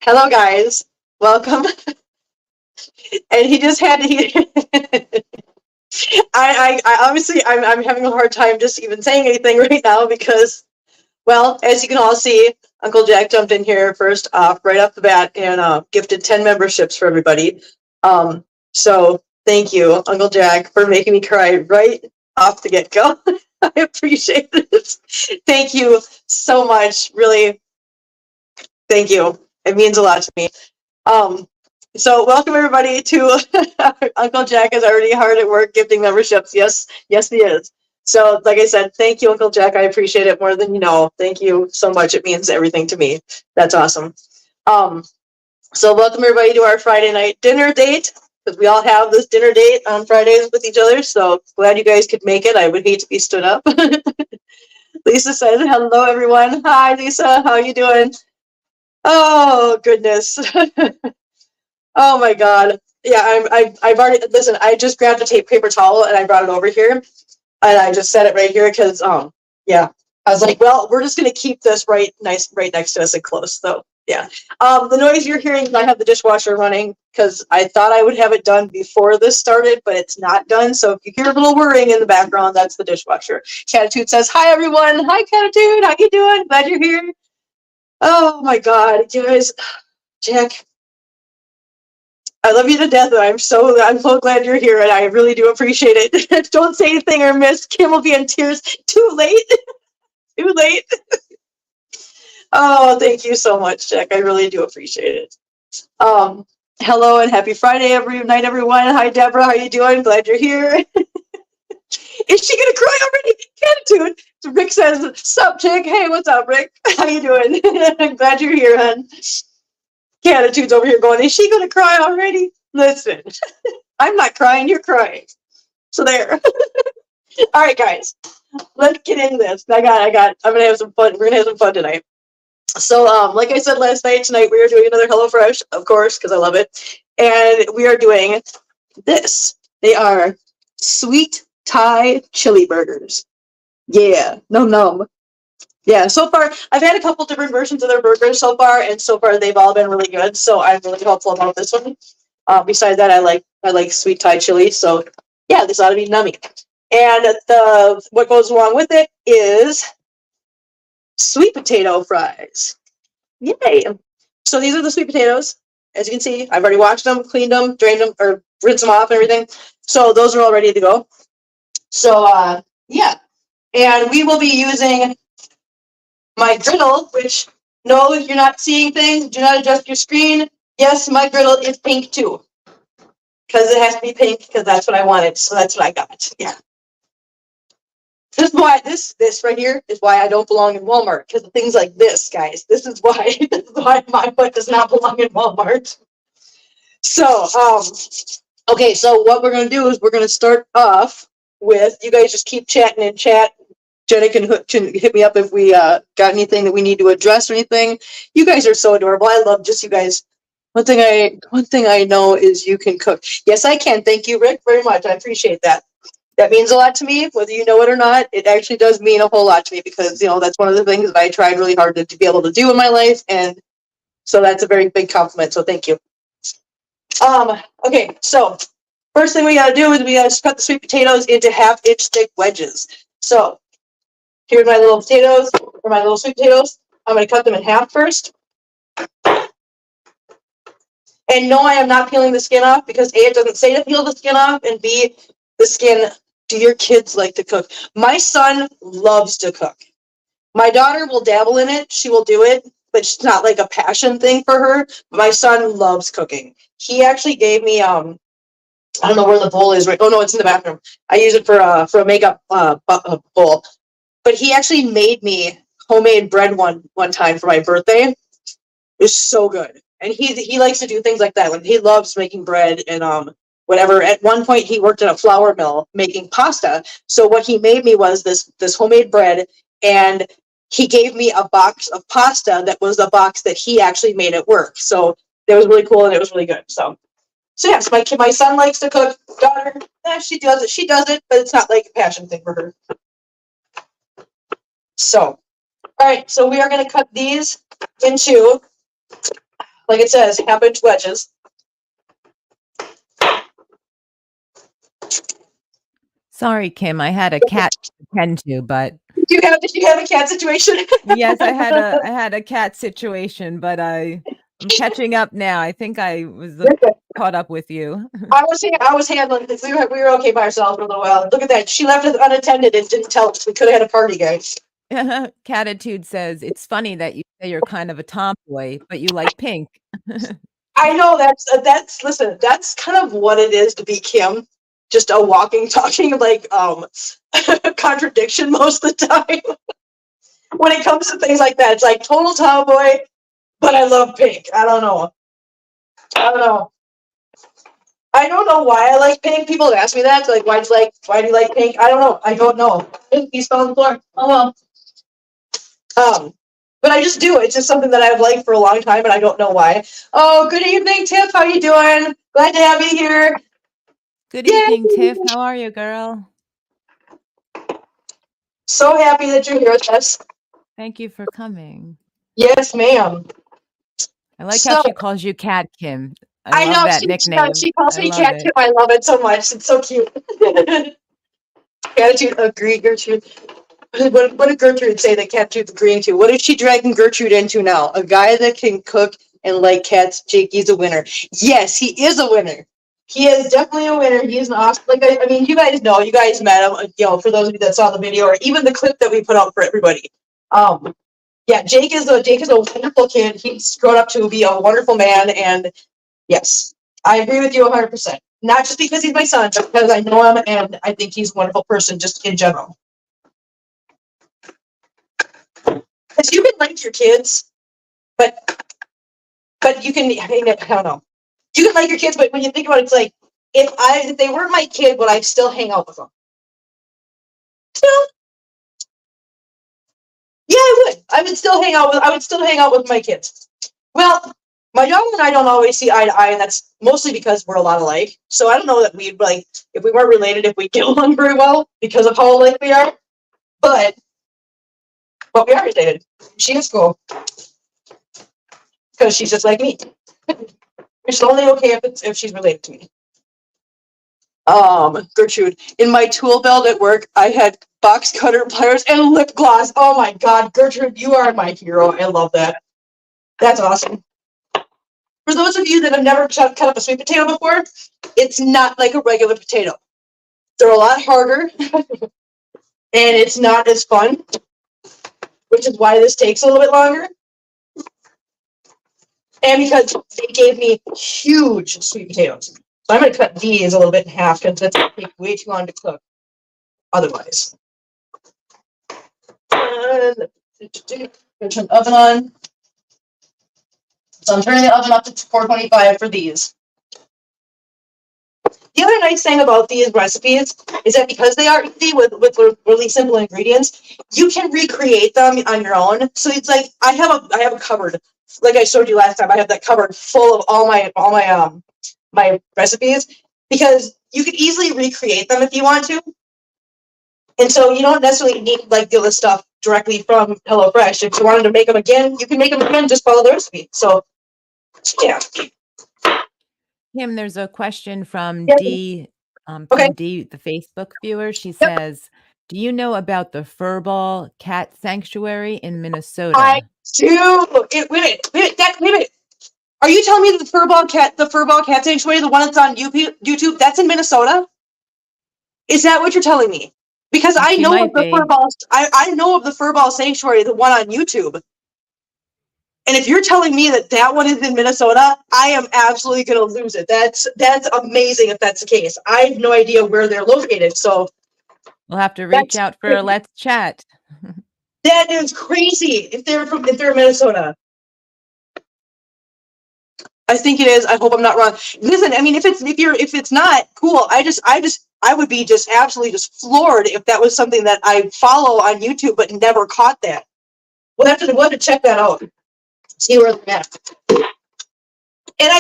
Hello, guys. Welcome. And he just had to. I obviously I'm having a hard time just even saying anything right now because, well, as you can all see, Uncle Jack jumped in here first off, right off the bat, and gifted 10 memberships for everybody. So thank you, Uncle Jack, for making me cry right off the get go. I appreciate it. Thank you so much. Really, thank you. It means a lot to me. Um, so welcome everybody to Uncle Jack is already hard at work gifting memberships. Yes, yes he is. So like I said, thank you, Uncle Jack. I appreciate it more than you know. Thank you so much. It means everything to me. That's awesome. Um, so welcome everybody to our Friday night dinner date, because we all have this dinner date on Fridays with each other. So glad you guys could make it. I would hate to be stood up. Lisa said, hello everyone. Hi Lisa, how you doing? Oh goodness. Oh my God. Yeah, I've already, listen, I just grabbed a paper towel and I brought it over here and I just set it right here because, yeah, I was like, well, we're just going to keep this right next to us and close. So yeah, the noise you're hearing, I have the dishwasher running because I thought I would have it done before this started, but it's not done. So if you hear a little whirring in the background, that's the dishwasher. Catitude says, hi everyone. Hi Catitude. How you doing? Glad you're here. Oh my God, guys, Jack. I love you to death, and I'm so glad you're here, and I really do appreciate it. Don't say anything or miss. Kim will be in tears. Too late. Too late. Oh, thank you so much, Jack. I really do appreciate it. Hello and happy Friday every night, everyone. Hi, Deborah. How you doing? Glad you're here. Is she gonna cry already? Attitude. So Rick says, "Sup, chick? Hey, what's up, Rick? How you doing? I'm glad you're here, hon." Attitude's over here going, "Is she gonna cry already?" Listen. I'm not crying, you're crying. So there. All right, guys, let's get into this. I'm gonna have some fun. We're gonna have some fun tonight. So, like I said last night, tonight we are doing another HelloFresh, of course, because I love it. And we are doing this. They are sweet Thai chili burgers. Yeah, num num. Yeah, so far I've had a couple different versions of their burgers so far, and so far they've all been really good. So I'm really hopeful about this one. Besides that, I like sweet Thai chili, so yeah, this ought to be nummy. And what goes along with it is sweet potato fries. Yay! So these are the sweet potatoes. As you can see, I've already washed them, cleaned them, drained them, or rinsed them off and everything. So those are all ready to go. So yeah, and we will be using my griddle, which no, you're not seeing things. Do not adjust your screen. Yes, my griddle is pink too, because it has to be pink because that's what I wanted. So that's what I got. Yeah. This is why this right here is why I don't belong in Walmart, because of things like this, guys. This is why my foot does not belong in Walmart. So okay, so what we're gonna do is we're gonna start off with, you guys just keep chatting in chat. Jenny can hit me up if we got anything that we need to address or anything. You guys are so adorable. I love just you guys. One thing I know is you can cook. Yes, I can. Thank you, Rick, very much. I appreciate that. That means a lot to me, whether you know it or not. It actually does mean a whole lot to me because, you know, that's one of the things that I tried really hard to be able to do in my life. And so that's a very big compliment. So thank you. Okay, so first thing we got to do is we got to cut the sweet potatoes into 1/2 inch thick wedges. So here's my little potatoes, or my little sweet potatoes. I'm going to cut them in half first. And no, I am not peeling the skin off because A, it doesn't say to peel the skin off, and B, the skin, do your kids like to cook? My son loves to cook. My daughter will dabble in it. She will do it, but it's not like a passion thing for her. My son loves cooking. He actually gave me, I don't know where the bowl is. Right? Oh, no, it's in the bathroom. I use it for a makeup bowl. But he actually made me homemade bread one time for my birthday. It was so good. And he likes to do things like that. Like, he loves making bread and whatever. At one point, he worked in a flour mill making pasta. So what he made me was this homemade bread, and he gave me a box of pasta that was the box that he actually made at work. So it was really cool and it was really good. So yes, my son likes to cook. Daughter, she does it, but it's not like a passion thing for her. So, all right, so we are going to cut these into Like it says, half-inch wedges. Sorry, Kim. I had a cat to tend to, but Did you have a cat situation? yes, I had a cat situation, but I'm catching up now. I think I was caught up with you. I was handling this. We were okay by ourselves for a little while. Look at that. She left us unattended and didn't tell us. We could have had a party, guys. Catitude says it's funny that you say you're kind of a tomboy, but you like pink. I know listen, that's kind of what it is to be Kim. Just a walking, talking like contradiction most of the time. When it comes to things like that, it's like total tomboy, but I love pink. I don't know. I don't know why I like pink. People have asked me that. Like, why do you like pink? I don't know. I don't know. He's fell on the floor. Oh well. But I just do. It's just something that I've liked for a long time, and I don't know why. Oh, good evening, Tiff. How you doing? Glad to have you here. Good evening, Tiff. How are you, girl? So happy that you're here with us. Thank you for coming. Yes, ma'am. I like how she calls you Cat Kim. I love know that nickname. She calls me Cat Kim. I love it so much. It's so cute. Gratitude, agree, Gertrude. What did Gertrude say that Catitude's agreeing to? What is she dragging Gertrude into now? A guy that can cook and like cats. Jakey's a winner. Yes, he is a winner. He is definitely a winner. He is an awesome. Like I mean, you guys know. You guys met him. You know, for those of you that saw the video or even the clip that we put out for everybody. Yeah, Jake is a wonderful kid. He's grown up to be a wonderful man, and yes, I agree with you 100%. Not just because he's my son, but because I know him and I think he's a wonderful person just in general. Because you can like your kids, but you can, I don't know. You can like your kids, but when you think about it, it's like, if they weren't my kid, would I still hang out with them? Still? Yeah, I would. I would still hang out with my kids. Well, my daughter and I don't always see eye to eye, and that's mostly because we're a lot alike. So I don't know that we'd like, if we weren't related, if we get along very well because of how alike we are. But we are related. She is cool because she's just like me. It's only okay if she's related to me. Gertrude, in my tool belt at work, I had box cutter pliers and lip gloss. Oh my God, Gertrude, you are my hero. I love that. That's awesome. For those of you that have never cut up a sweet potato before, it's not like a regular potato. They're a lot harder, and it's not as fun, which is why this takes a little bit longer. And because they gave me huge sweet potatoes. So I'm going to cut these a little bit in half because that's going to take way too long to cook otherwise. Turn the oven on. So I'm turning the oven up to 425 for these. The other nice thing about these recipes is that because they are easy with really simple ingredients, you can recreate them on your own. So it's like I have a cupboard, like I showed you last time. I have that cupboard full of all my recipes because you could easily recreate them if you want to. And so you don't necessarily need like the other stuff directly from HelloFresh. If you wanted to make them again, you can make them again. Just follow the recipe. So yeah. Kim, there's a question from Yeah. D, Okay. from D, the Facebook viewer. She says, "Do you know about the Furball Cat Sanctuary in Minnesota?" I do. Wait a minute. Are you telling me the Furball Cat Sanctuary, the one that's on YouTube, that's in Minnesota? Is that what you're telling me? Because I know of the Furball. I know of the Furball Sanctuary, the one on YouTube. And if you're telling me that one is in Minnesota, I am absolutely going to lose it. That's amazing if that's the case. I have no idea where they're located, so we'll have to reach out for a let's chat. That is crazy. If they're in Minnesota, I think it is. I hope I'm not wrong. Listen, I mean, if it's not cool, I would be just absolutely just floored if that was something that I follow on YouTube but never caught that. We'll have to check that out. See where they're at. And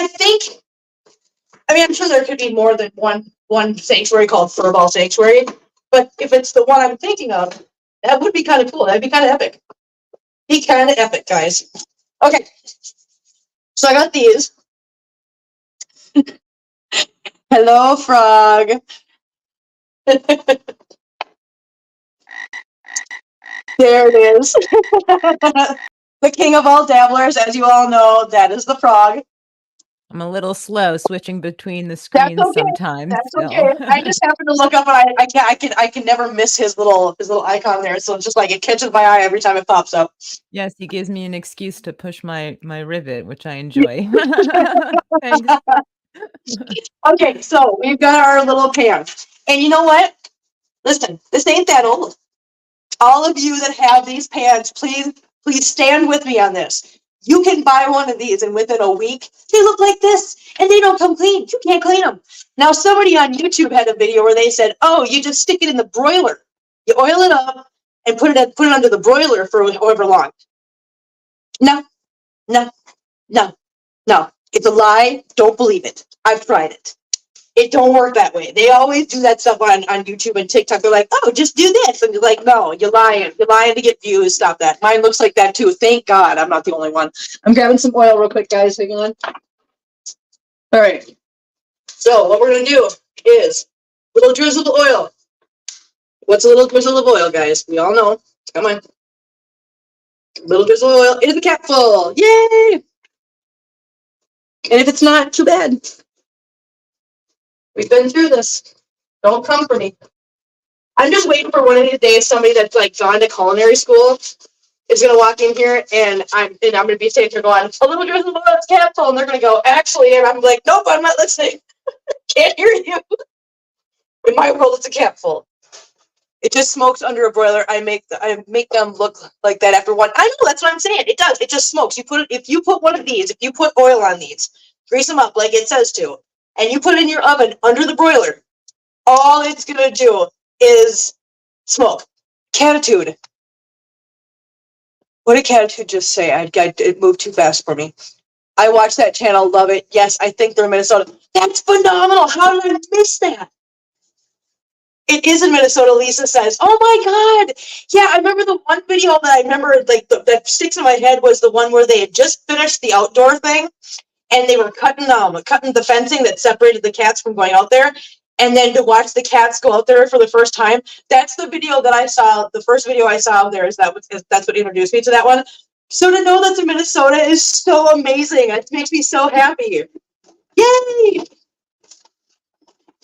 I'm sure there could be more than one sanctuary called Furball Sanctuary, but if it's the one I'm thinking of, that would be kind of cool. That'd be kind of epic. Be kind of epic, guys. Okay. So I got these. Hello, frog. There it is. The king of all dabblers, as you all know, that is the frog. I'm a little slow switching between the That's screens okay. sometimes. That's Still. okay. I just happened to look up and I can never miss his little icon there. So it's just like it catches my eye every time it pops up. Yes, he gives me an excuse to push my rivet, which I enjoy. Thanks. Okay, so we've got our little pan. And you know what? Listen, this ain't that old. All of you that have these pans, please stand with me on this. You can buy one of these and within a week, they look like this and they don't come clean. You can't clean them. Now, somebody on YouTube had a video where they said, oh, you just stick it in the broiler. You oil it up and put it under the broiler for however long. No, no, no, no. It's a lie. Don't believe it. I've tried it. It don't work that way. They always do that stuff on YouTube and TikTok. They're like, oh, just do this. And you're like, no, you're lying. You're lying to get views. Stop that. Mine looks like that too. Thank God I'm not the only one. I'm grabbing some oil real quick, guys. Hang on. All right. So what we're going to do is a little drizzle of oil. What's a little drizzle of oil, guys? We all know. Come on. A little drizzle of oil into the capful. Yay! And if it's not, too bad. We've been through this. Don't come for me. I'm just waiting for one of these days somebody that's like gone to culinary school is gonna walk in here and I'm gonna be sitting here going, a little drizzle of oil, it's capful, and they're gonna go, actually, and I'm like, nope, I'm not listening. Can't hear you. In my world, it's a capful. It just smokes under a broiler. I make them look like that after one. I know, that's what I'm saying. It does. It just smokes. If you put one of these, if you put oil on these, grease them up like it says to, and you put it in your oven under the broiler, all it's gonna do is smoke. Catitude. What did Catitude just say? It moved too fast for me. I watch that channel, love it. Yes, I think they're in Minnesota. That's phenomenal. How did I miss that? It is in Minnesota, Lisa says. Oh my God. Yeah, I remember the one video that I remember, like, that sticks in my head was the one where they had just finished the outdoor thing and they were cutting the fencing that separated the cats from going out there. And then to watch the cats go out there for the first time, that's the video that I saw. The first video I saw there that's what introduced me to that one. So to know that's in Minnesota is so amazing. It makes me so happy. Yay! You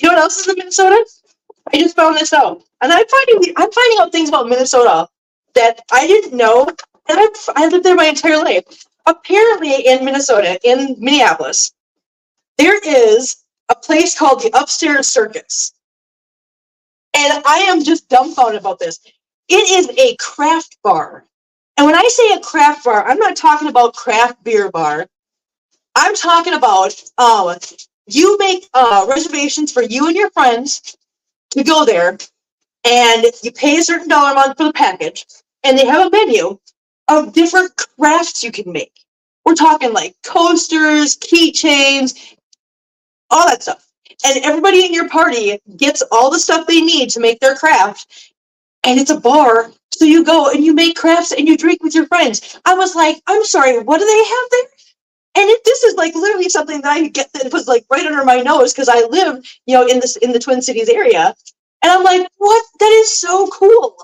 know what else is in Minnesota? I just found this out, and I'm finding out things about Minnesota that I didn't know, and I lived there my entire life. Apparently, in Minnesota, in Minneapolis, there is a place called the Upstairs Circus. And I am just dumbfounded about this. It is a craft bar. And when I say a craft bar, I'm not talking about craft beer bar. I'm talking about you make reservations for you and your friends to go there, and you pay a certain dollar a month for the package, and they have a menu of different crafts you can make. We're talking like coasters, keychains, all that stuff. And everybody in your party gets all the stuff they need to make their craft. And it's a bar, so you go and you make crafts and you drink with your friends. I was like, I'm sorry, what do they have there? And this is like literally something that I get that was like right under my nose because I live, in the Twin Cities area. And I'm like, what? That is so cool.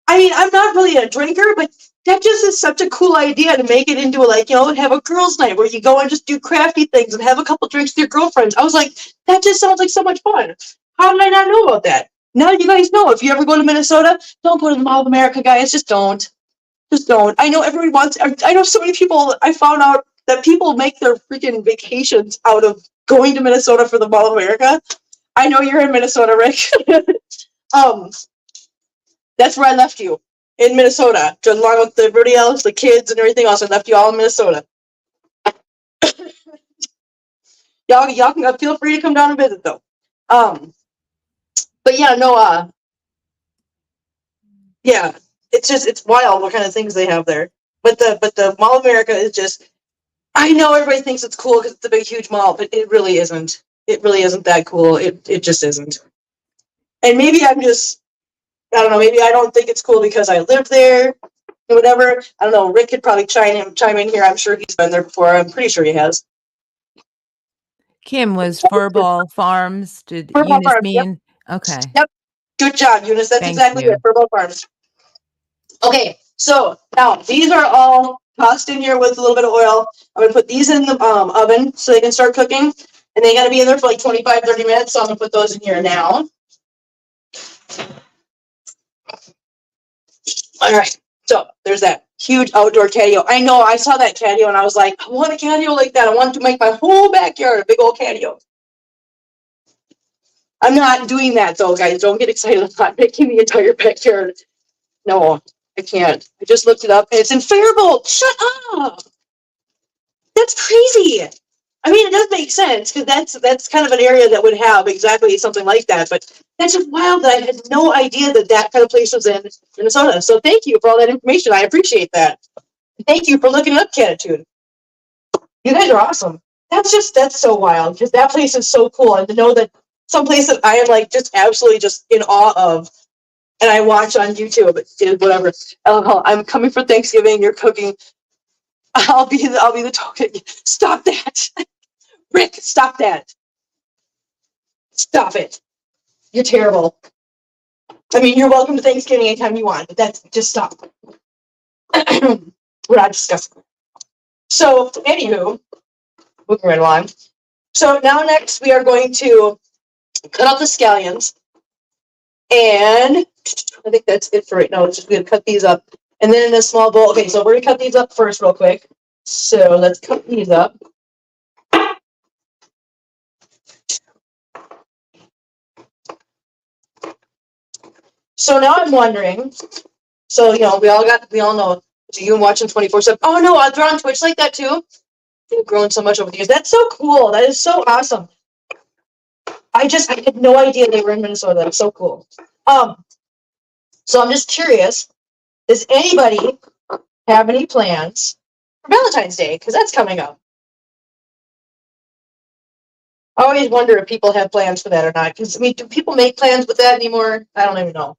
I mean, I'm not really a drinker, but that just is such a cool idea to make it into have a girls' night where you go and just do crafty things and have a couple drinks with your girlfriends. I was like, that just sounds like so much fun. How did I not know about that? Now you guys know. If you ever go to Minnesota, don't go to the Mall of America, guys. Just don't. Just don't. I know everybody wants. I know so many people. I found out that people make their freaking vacations out of going to Minnesota for the Mall of America. I know you're in Minnesota, Rick. That's where I left you, in Minnesota, just along with everybody else, the kids and everything else. I left you all in Minnesota. y'all can feel free to come down and visit though. But yeah, no, yeah, it's wild what kind of things they have there. But the Mall of America is just. I know everybody thinks it's cool because it's a big, huge mall, but it really isn't. It really isn't that cool. It just isn't. And maybe I'm just, I don't know, maybe I don't think it's cool because I live there. whatever. I don't know. Rick could probably chime in here. I'm sure he's been there before. I'm pretty sure he has. Kim, was Furball Farms, did Furball Eunice Farms. Yep. mean? Okay. Yep. Good job, Eunice. That's Thank exactly you. it. Furball Farms. Okay, so now these are all tossed in here with a little bit of oil. I'm gonna put these in the oven so they can start cooking, and they gotta be in there for like 25, 30 minutes. So I'm gonna put those in here now. All right, so there's that huge outdoor catio. I know, I saw that catio and I was like, I want a catio like that. I want to make my whole backyard a big old catio. I'm not doing that though, guys. Don't get excited. I'm not making the entire backyard. No, I can't. I just looked it up and it's in Faribault. Shut up. That's crazy. I mean, it does make sense because that's kind of an area that would have exactly something like that. But that's just wild that I had no idea that that kind of place was in Minnesota. So thank you for all that information. I appreciate that. Thank you for looking up Catitude. You guys are awesome. That's so wild because that place is so cool. And to know that some place that I am like just absolutely just in awe of, and I watch on YouTube, whatever. I'm coming for Thanksgiving. You're cooking. I'll be the token. Stop that. Rick, stop that. Stop it. You're terrible. I mean, you're welcome to Thanksgiving anytime you want, but that's just stop. We're not discussing. So, anywho, moving right along. So now next we are going to cut out the scallions. And I think that's it for right now. It's just going to cut these up. And then in a small bowl. Okay, so we're going to cut these up first real quick. So let's cut these up. So now I'm wondering, so, we all know, so you watching 24/7. Oh no, they're on Twitch like that too. They've grown so much over the years. That's so cool. That is so awesome. I had no idea they were in Minnesota. That's so cool. So I'm just curious, does anybody have any plans for Valentine's Day? Because that's coming up. I always wonder if people have plans for that or not. Because, I mean, do people make plans with that anymore? I don't even know.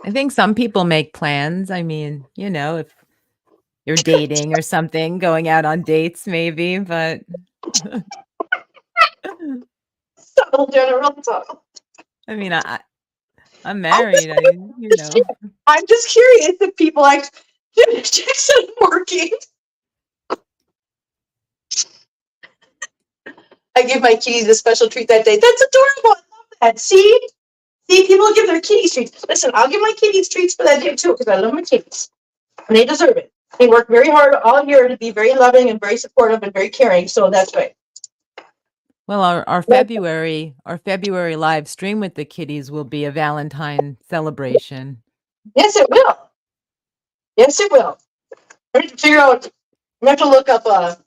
I think some people make plans. I mean, if you're dating or something, going out on dates maybe, but Subtle, general, subtle. I mean, I'm married. I'm just curious if people Jackson working. I give my kitties a special treat that day. That's adorable. I love that. See, people give their kitties treats. Listen, I'll give my kitties treats for that day too because I love my kitties. And they deserve it. They work very hard all year to be very loving and very supportive and very caring. So that's right. Well, our February live stream with the kitties will be a Valentine celebration. Yes, it will. Yes, it will. I need to figure out. I'm gonna have to look up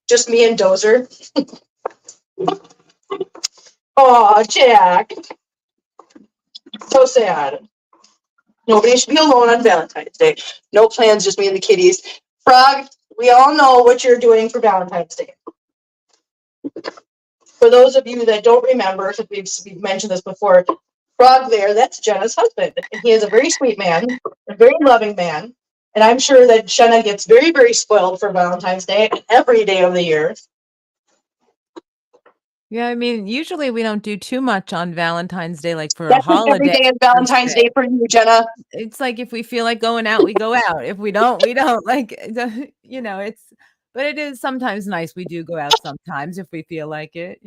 just me and Dozer. Oh, Jack. So sad. Nobody should be alone on Valentine's Day. No plans, just me and the kitties. Frog, we all know what you're doing for Valentine's Day. For those of you that don't remember, because we've mentioned this before, Frog there, that's Jenna's husband. And he is a very sweet man, a very loving man. And I'm sure that Jenna gets very, very spoiled for Valentine's Day every day of the year. Yeah, I mean, usually we don't do too much on Valentine's Day, like for a That's like holiday. every day is Valentine's Day for you, Jenna. It's like if we feel like going out, we go out. If we don't, we don't. Like, but it is sometimes nice. We do go out sometimes if we feel like it,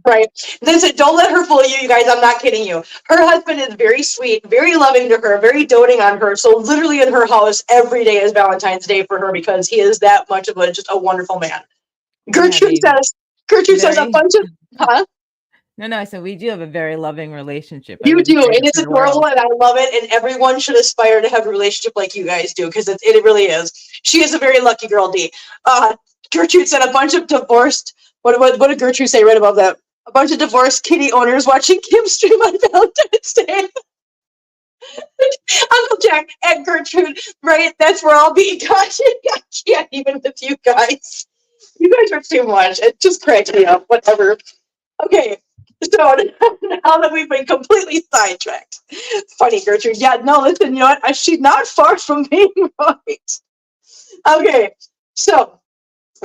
Right. Listen, don't let her fool you guys. I'm not kidding you. Her husband is very sweet, very loving to her, very doting on her. So literally in her house, every day is Valentine's Day for her because he is that much of just a wonderful man. Gertrude says a bunch of, huh? No, I said we do have a very loving relationship. You do, and it's adorable, and I love it, and everyone should aspire to have a relationship like you guys do, because it really is. She is a very lucky girl, Dee. Gertrude said a bunch of divorced, what did Gertrude say right above that? A bunch of divorced kitty owners watching Kim stream on Valentine's Day. Uncle Jack and Gertrude, right? That's where I'll be. Gosh, I can't even with you guys. You guys are too much. It just cracks me up. Whatever. Okay. So now that we've been completely sidetracked. Funny, Gertrude. Yeah, no, listen, you know what? She's not far from being right. Okay, so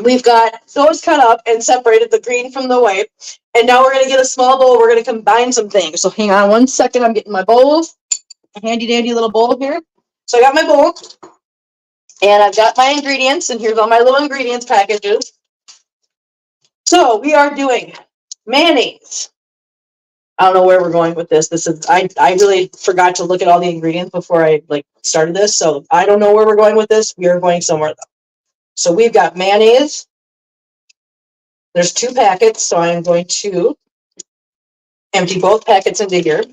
we've got those cut up and separated the green from the white. And now we're going to get a small bowl. We're going to combine some things. So hang on one second. I'm getting my bowl. A handy dandy little bowl here. So I got my bowl. And I've got my ingredients. And here's all my little ingredients packages. So we are doing mayonnaise. I don't know where we're going with this. I really forgot to look at all the ingredients before I started this. So I don't know where we're going with this. We are going somewhere though. So we've got mayonnaise. There's 2 packets, so I'm going to empty both packets into here.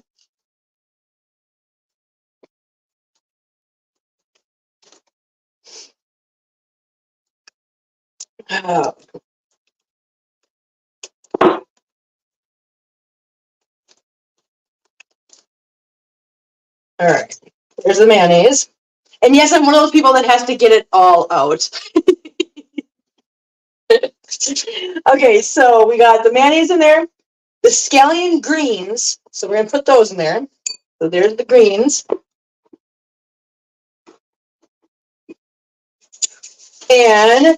All right, there's the mayonnaise. And yes, I'm one of those people that has to get it all out. Okay, so we got the mayonnaise in there, the scallion greens, so we're going to put those in there. So there's the greens. And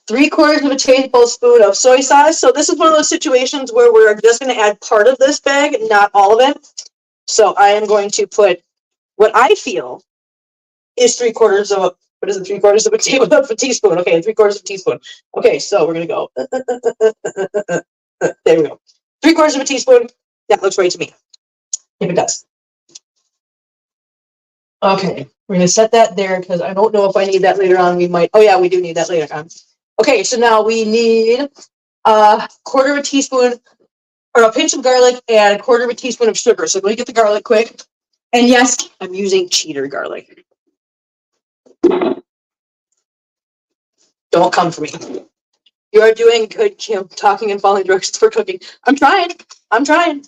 3/4 of a tablespoon of soy sauce. So this is one of those situations where we're just going to add part of this bag, not all of it. So I am going to put what I feel is 3/4 of what is it? 3/4 of a teaspoon. Okay, 3/4 of a teaspoon. Okay, so we're gonna go. There we go. 3/4 of a teaspoon. That looks right to me. If it does. Okay, we're gonna set that there because I don't know if I need that later on. We might. Oh yeah, we do need that later on. Okay, so now we need 1/4 of a teaspoon or a pinch of garlic and 1/4 of a teaspoon of sugar. So let me get the garlic quick. And yes, I'm using cheater garlic. Don't come for me. You are doing good, Kim. Talking and following directions for cooking. I'm trying. I'm trying.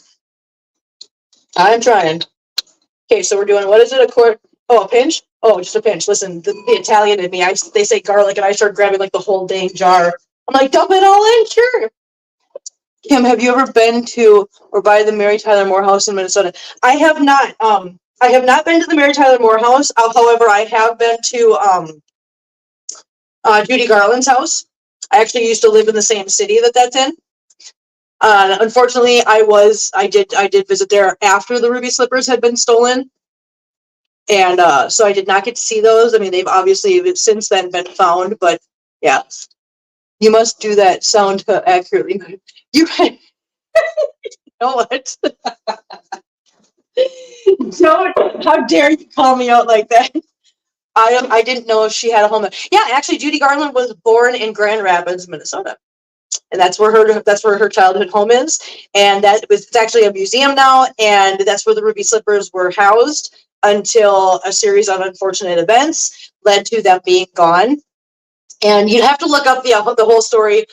Okay, so we're doing, what is it, a quart? Oh, a pinch? Oh, just a pinch. Listen, the Italian in me, they say garlic, and I start grabbing the whole dang jar. I'm like, dump it all in, sure. Kim, have you ever been to or by the Mary Tyler Moore House in Minnesota? I have not. I have not been to the Mary Tyler Moore House. However, I have been to Judy Garland's house. I actually used to live in the same city that's in. Unfortunately, I did visit there after the ruby slippers had been stolen, and so I did not get to see those. I mean, they've obviously since then been found, but yeah, you must do that sound accurately. You know what? Don't! How dare you call me out like that? I didn't know if she had a home. Yeah, actually, Judy Garland was born in Grand Rapids, Minnesota. And that's where her childhood home is, and it's actually a museum now, and that's where the ruby slippers were housed until a series of unfortunate events led to them being gone. And you'd have to look up the whole story,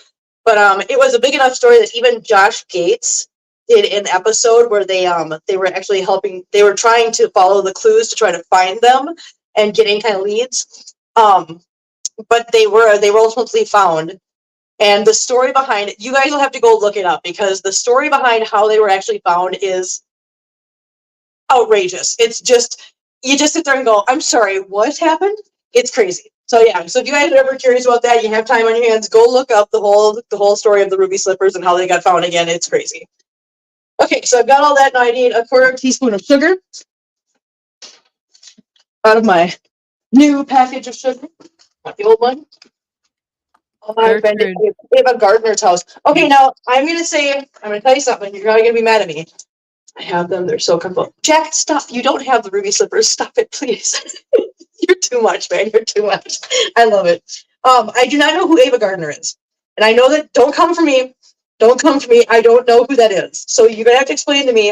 but it was a big enough story that even Josh Gates did an episode where they were actually helping. They were trying to follow the clues to try to find them and get any kind of leads, but they were ultimately found. And the story behind it, you guys will have to go look it up because the story behind how they were actually found is outrageous. It's just, you just sit there and go, I'm sorry, what happened? It's crazy. So yeah, so if you guys are ever curious about that, you have time on your hands, go look up the whole story of the ruby slippers and how they got found again. It's crazy. Okay, so I've got all that, and I need a 1/4 teaspoon of sugar out of my new package of sugar, not the old one. I've been to Ava Gardner's house. Okay, now I'm gonna tell you something. You're probably gonna be mad at me. I have them. They're so comfortable. Jack, stop. You don't have the ruby slippers. Stop it, please. You're too much, man. You're too much. I love it. I do not know who Ava Gardner is, and I know that. Don't come for me. Don't come for me. I don't know who that is. So you're gonna have to explain to me.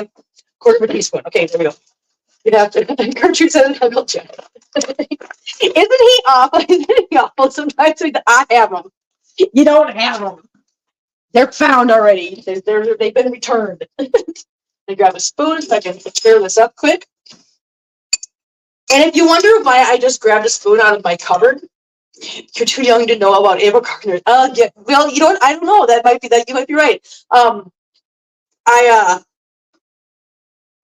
1/4 of a teaspoon. Okay, there we go. You have to. Gertrude said, "I will check." Isn't he awful? Isn't he awful? Sometimes I have them. You don't have them. They're found already. They've been returned. I grab a spoon so I can stir this up quick. And if you wonder why I just grabbed a spoon out of my cupboard, you're too young to know about Ava Gardner. Yeah, well, you know what? I don't know. That might be that. You might be right. I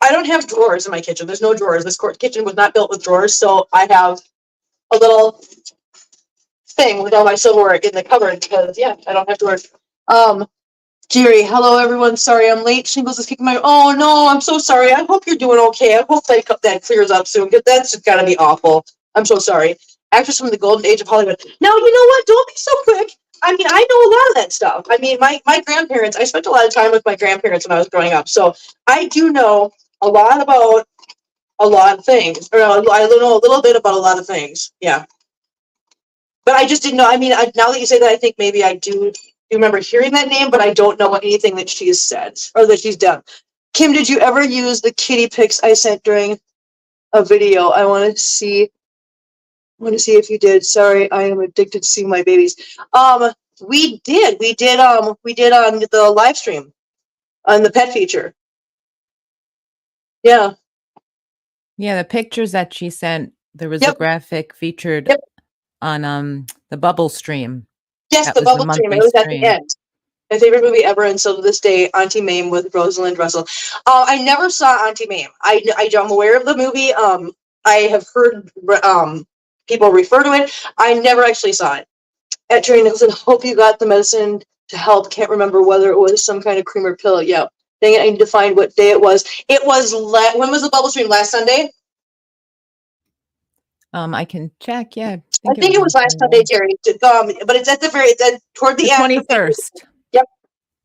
don't have drawers in my kitchen. There's no drawers. This kitchen was not built with drawers, so I have a little thing with all my silverware in the cupboard because yeah, I don't have drawers. Jerry, hello everyone. Sorry I'm late. Shingles is kicking my. Oh no, I'm so sorry. I hope you're doing okay. I hope that clears up soon because that's got to be awful. I'm so sorry. Actress from the golden age of Hollywood. Now you know what? Don't be so quick. I mean, I know a lot of that stuff. I mean, my grandparents. I spent a lot of time with my grandparents when I was growing up, so I do know a lot about a lot of things, or I know a little bit about a lot of things. Yeah. But I just didn't know. I mean, now that you say that, I think maybe I do remember hearing that name, but I don't know anything that she's said or that she's done. Kim, did you ever use the kitty pics I sent during a video? I want to see if you did. Sorry, I am addicted to seeing my babies. We did on the live stream on the pet feature. Yeah. Yeah, the pictures that she sent, there was a Yep. graphic featured Yep. on the Bubble stream. Yes, That the was the bubble stream. It monthly was at the stream. end. My favorite movie ever, and so to this day, Auntie Mame with Rosalind Russell. I never saw Auntie Mame. I'm aware of the movie. I have heard people refer to it. I never actually saw it. At Terry Nicholson, hope you got the medicine to help. Can't remember whether it was some kind of cream or pill. Yeah. Dang it, I need to find what day it was. It was, when was the bubble stream? Last Sunday? I can check. Yeah, I think it was last Sunday, Terry. But it's toward the the end. 21st. Yep.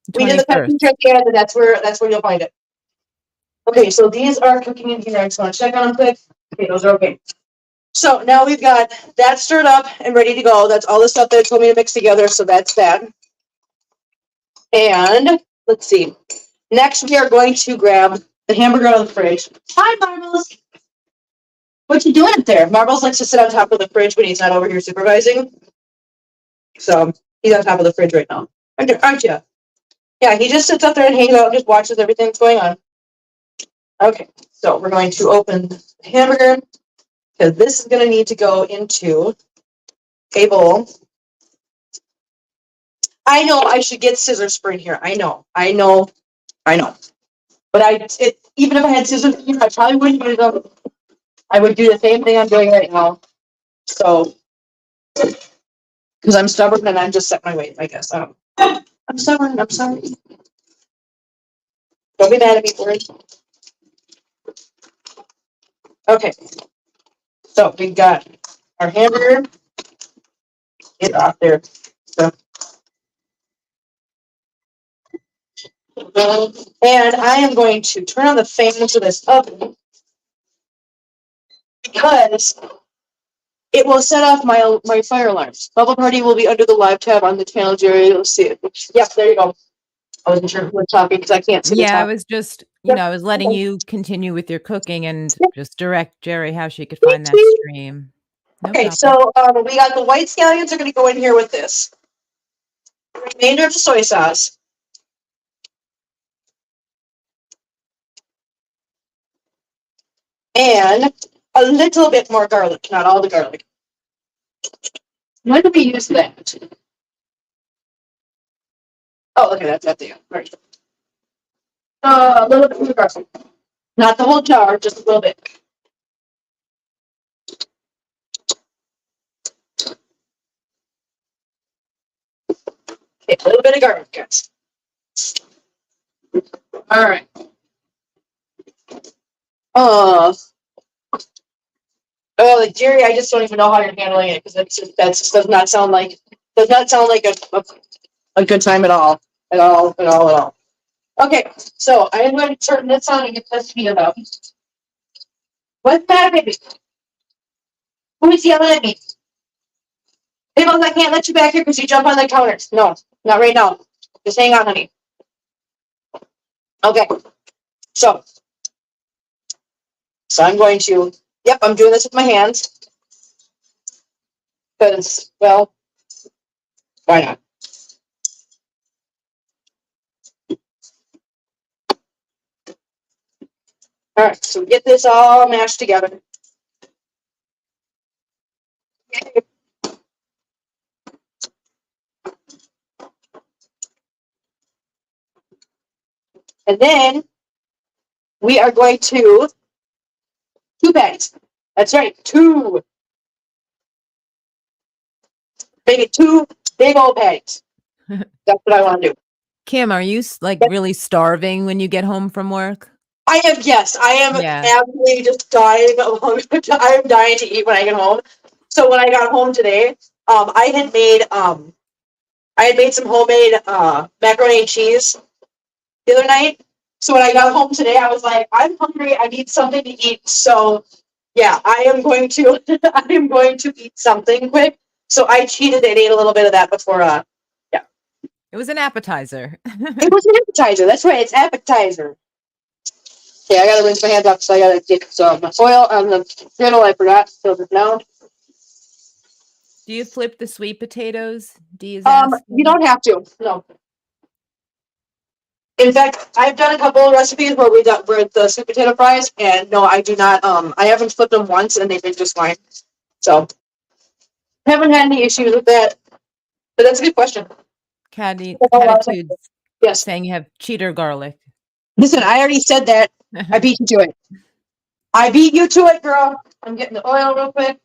The We did the pet 21st. feature at the end, and that's where you'll find it. Okay, so these are cooking in here. I just want to check on them quick. Okay, those are okay. So now we've got that stirred up and ready to go. That's all the stuff that it told me to mix together, so that's that. And let's see. Next, we are going to grab the hamburger out of the fridge. Hi, Marbles. What you doing up there? Marbles likes to sit on top of the fridge when he's not over here supervising. So he's on top of the fridge right now. Aren't you? Yeah, he just sits up there and hangs out and just watches everything that's going on. Okay, so we're going to open the hamburger because this is going to need to go into a bowl. I know I should get scissors for in here. I know. But even if I had scissors in here, I probably wouldn't use them. I would do the same thing I'm doing right now. So, because I'm stubborn and I'm just set my ways, I guess. I'm stubborn. I'm sorry. Don't be mad at me for it. Okay. So we got our hamburger. Get off there. So, and I am going to turn on the fan to this oven because it will set off my fire alarms. Bubble Party will be under the live tab on the channel, Jerry. You'll see it. Yes, there you go. I wasn't sure who was talking because I can't see the Yeah, I top. was just, Yep. I was letting Okay. you continue with your cooking and Yep. just direct Jerry how she could Sweet, find that sweet. stream. No Okay, problem. so we got the white scallions are going to go in here with this. The remainder of the soy sauce. And a little bit more garlic, not all the garlic. When do we use that? Oh, okay, that's at the end. Right. A little bit more garlic. Not the whole jar, just a little bit. Okay, a little bit of garlic, guys. All right. Like Jerry, I just don't even know how you're handling it because that just does not sound like a good time at all. At all. Okay, so I am going to turn this on and get this heated up. What's that, baby? Who is yelling at me? People, I can't let you back here because you jump on the counters. No, not right now. Just hang on, honey. Okay, so I'm going to. Yep, I'm doing this with my hands because, well, why not? All right, so get this all mashed together. And then we are going to 2 bags. That's right, 2. Maybe 2 big old bags. That's what I want to do. Kim, are you like really starving when you get home from work? I am, yes, I am absolutely just dying of hunger. I am dying to eat when I get home. So when I got home today, I had made some homemade macaroni and cheese the other night. So when I got home today, I was like, I'm hungry. I need something to eat. So yeah, I am going to eat something quick. So I cheated and ate a little bit of that before. Yeah, it was an appetizer. It was an appetizer. That's right. It's appetizer. Okay, I gotta rinse my hands off, so I gotta get some oil on the griddle. I forgot to fill it down. Do you flip the sweet potatoes? You don't have to. No. In fact, I've done a couple of recipes where where the sweet potato fries, and no, I do not. I haven't flipped them once, and they've been just fine. So, haven't had any issues with that. But that's a good question. Catitudes. Yes. Saying you have cheater garlic. Listen, I already said that. I beat you to it. I beat you to it, girl. I'm getting the oil real quick.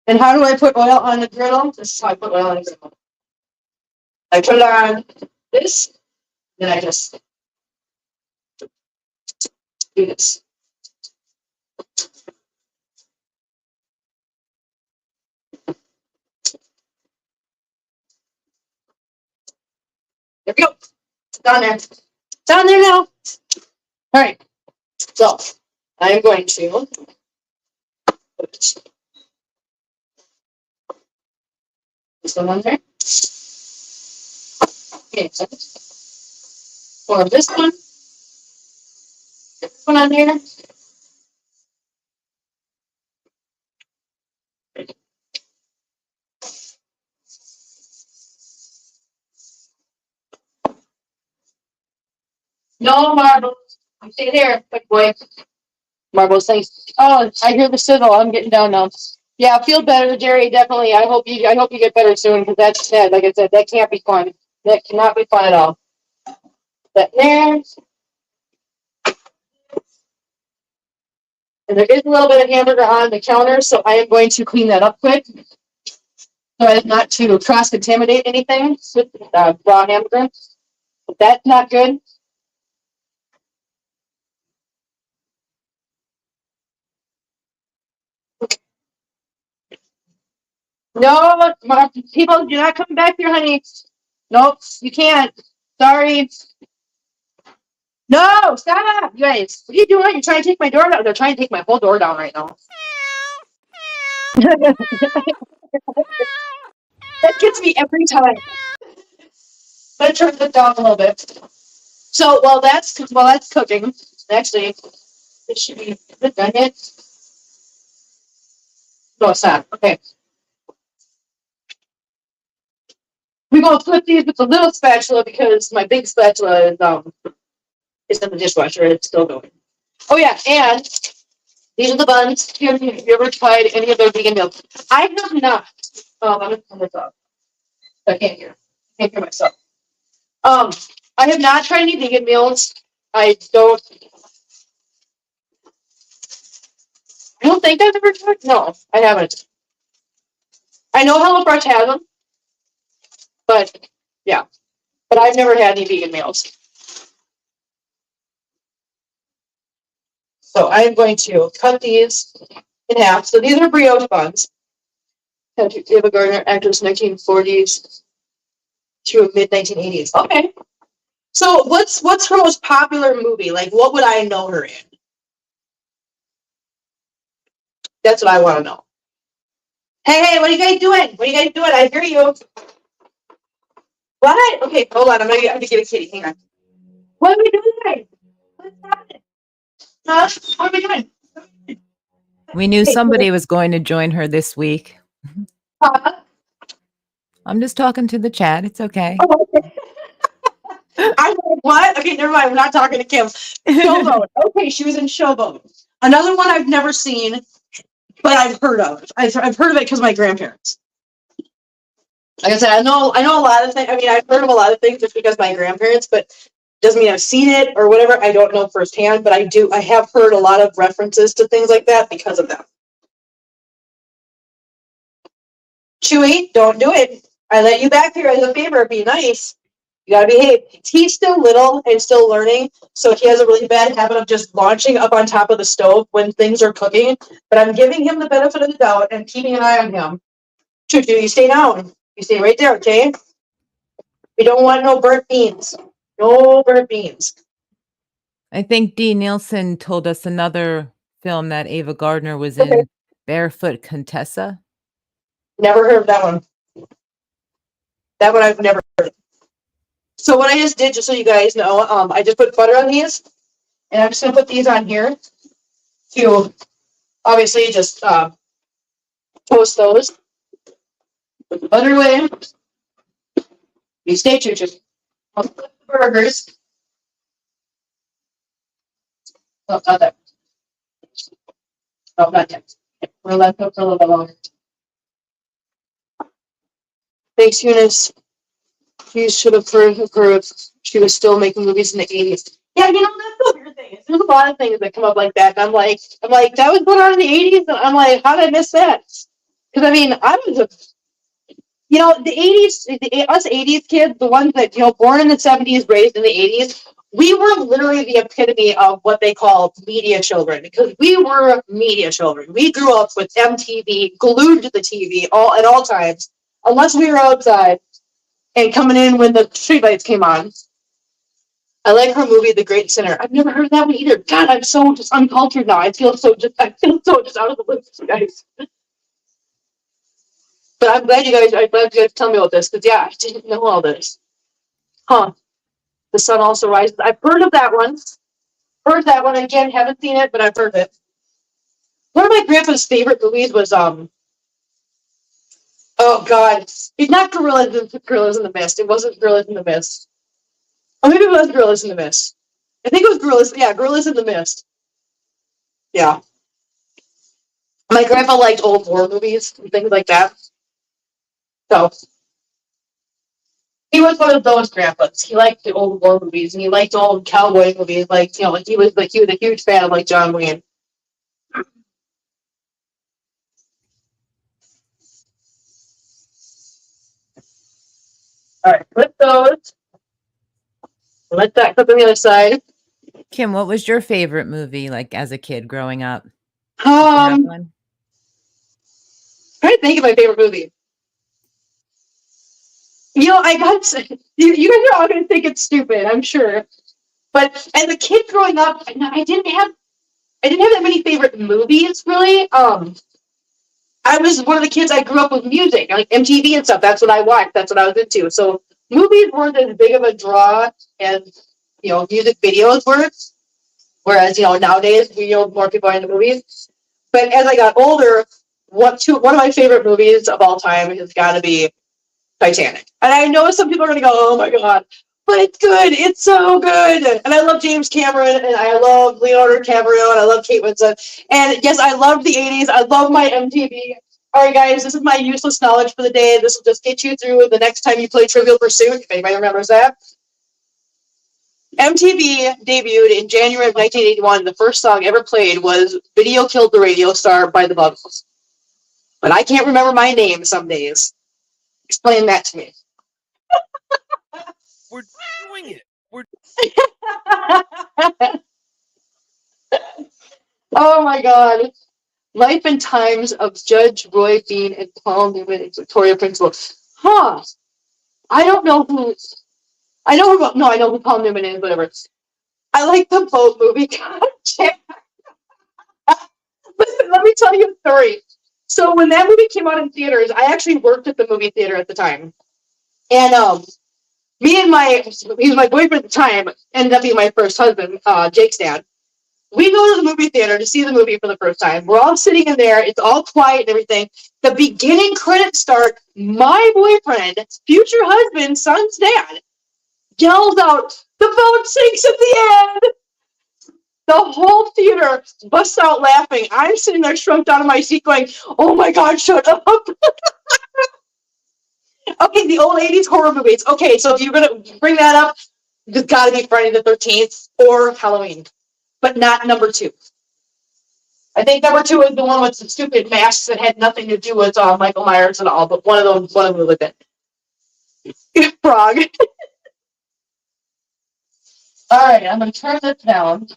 And how do I put oil on the griddle? This is how I put oil on the griddle. I put it on this, then I just do this. There we go. It's down there. It's down there now. All right. So I am going to put this one on there. Okay, so pour this one on there. No marbles. You stay there, quick boy. Marbles thanks. Oh, I hear the sizzle. I'm getting down now. Yeah, feel better, Jerry. Definitely. I hope you get better soon, because that's sad. Like I said, that can't be fun. That cannot be fun at all. That there. And there is a little bit of hamburger on the counter, so I am going to clean that up quick, so as not to cross-contaminate anything with raw hamburger. But that's not good. No, people, do not come back here, honey. Nope, you can't. Sorry. No, stop, you guys. What are you doing? You're trying to take my door down. They're trying to take my whole door down right now. That gets me every time. Let's turn it down a little bit. So while that's cooking, actually, it should be done yet. No, it's not. Okay. We're gonna flip these with a little spatula because my big spatula is in the dishwasher and it's still going. Oh yeah, and these are the buns. Have you ever tried any of their vegan meals? I have not. I'm gonna turn this off. I can't hear. I can't hear myself. I have not tried any vegan meals. I don't think I've ever tried. No, I haven't. I know HelloFresh has them, but yeah. But I've never had any vegan meals. So I'm going to cut these in half. So these are brioche buns. Ava Gardner, actress 1940s to mid 1980s. Okay. So what's her most popular movie? Like, what would I know her in? That's what I want to know. Hey, what are you guys doing? What are you guys doing? I hear you. What? Okay, hold on. I'm gonna have to get a kitty. Hang on. What are we doing? What's happening? Huh? What are we doing? We knew somebody was going to join her this week. I'm just talking to the chat. It's okay. Oh, okay. I'm like, what? Okay, never mind. I'm not talking to Kim. Showboat. Okay, she was in Showboat. Another one I've never seen, but I've heard of. I've heard of it because of my grandparents. Like I said, I know a lot of things. I mean, I've heard of a lot of things just because of my grandparents, but Doesn't mean I've seen it or whatever. I don't know firsthand, but I have heard a lot of references to things like that because of them. Chewy, don't do it. I let you back here as a favor. Be nice. You gotta behave. He's still little and still learning, so he has a really bad habit of just launching up on top of the stove when things are cooking. But I'm giving him the benefit of the doubt and keeping an eye on him. Choo choo, you stay down. You stay right there, okay? We don't want no burnt beans. No burnt beans. I think Dee Nielsen told us another film that Ava Gardner was Okay. in, Barefoot Contessa. Never heard of that one. That one I've never heard of. So what I just did, just so you guys know, I just put butter on these, and I'm just gonna put these on here to obviously just toast those. Put the butter away. You stay choo choo. I'll flip the burgers. Oh, not that. Oh, not yet. We'll let cook for a little bit longer. Thanks, Eunice. You should have heard of her if she was still making movies in the 80s. Yeah, you know, that's the weird thing. There's a lot of things that come up like that. And I'm like, that was going on in the 80s? And I'm like, how did I miss that? Because, I mean, I was the 80s, us 80s kids, the ones that, born in the 70s, raised in the 80s, we were literally the epitome of what they call media children, because we were media children. We grew up with MTV glued to the TV at all times, unless we were outside and coming in when the streetlights came on. I like her movie, The Great Sinner. I've never heard of that one either. God, I'm so just uncultured now. I feel so just out of the loop, guys. But I'm glad you guys tell me about this, because yeah, I didn't know all this. Huh. The Sun Also Rises. I've heard of that one. Heard that one again, haven't seen it, but I've heard it. One of my grandpa's favorite movies was oh god. It's not Gorillas in the Mist. It wasn't Gorillas in the Mist. Or maybe it was Gorillas in the Mist. I think it was Gorillas in the Mist. Yeah. My grandpa liked old war movies and things like that. So he was one of those grandpas. He liked the old war movies and he liked old cowboy movies. He was a huge fan of John Wayne. All right, flip those. Let that clip on the other side. Kim, what was your favorite movie as a kid growing up? I'm trying to think of my favorite movie. You guys are all gonna think it's stupid, I'm sure. But as a kid growing up, I didn't have that many favorite movies really. I was one of the kids. I grew up with music, like MTV and stuff. That's what I watched. That's what I was into. So movies weren't as big of a draw as music videos were. Whereas nowadays more people are into movies. But as I got older, one of my favorite movies of all time has got to be Titanic. And I know some people are going to go, oh my God, but it's good. It's so good. And I love James Cameron, and I love Leonardo DiCaprio, and I love Kate Winslet. And yes, I love the 80s. I love my MTV. All right, guys, this is my useless knowledge for the day. This will just get you through the next time you play Trivial Pursuit, if anybody remembers that. MTV debuted in January of 1981. The first song ever played was Video Killed the Radio Star by the Buggles. But I can't remember my name some days. Explain that to me. We're doing it. Oh my God. Life and Times of Judge Roy Bean and Paul Newman and Victoria Principal. Huh. I don't know who. I know who Paul Newman is, whatever. I like the boat movie. God damn. Listen, let me tell you a story. So when that movie came out in theaters, I actually worked at the movie theater at the time. And he was my boyfriend at the time, ended up being my first husband, Jake's dad. We go to the movie theater to see the movie for the first time. We're all sitting in there. It's all quiet and everything. The beginning credits start. My boyfriend, future husband, son's dad, yells out, "The boat sinks at the end!" The whole theater busts out laughing. I'm sitting there shrunk down in my seat going, oh my God, shut up. Okay, the old 80s horror movies. Okay, so if you're going to bring that up, It's got to be Friday the 13th or Halloween, but not number 2. I think number 2 is the one with the stupid masks that had nothing to do with Michael Myers and all, but one of them with it. Frog. All right, I'm going to turn this down.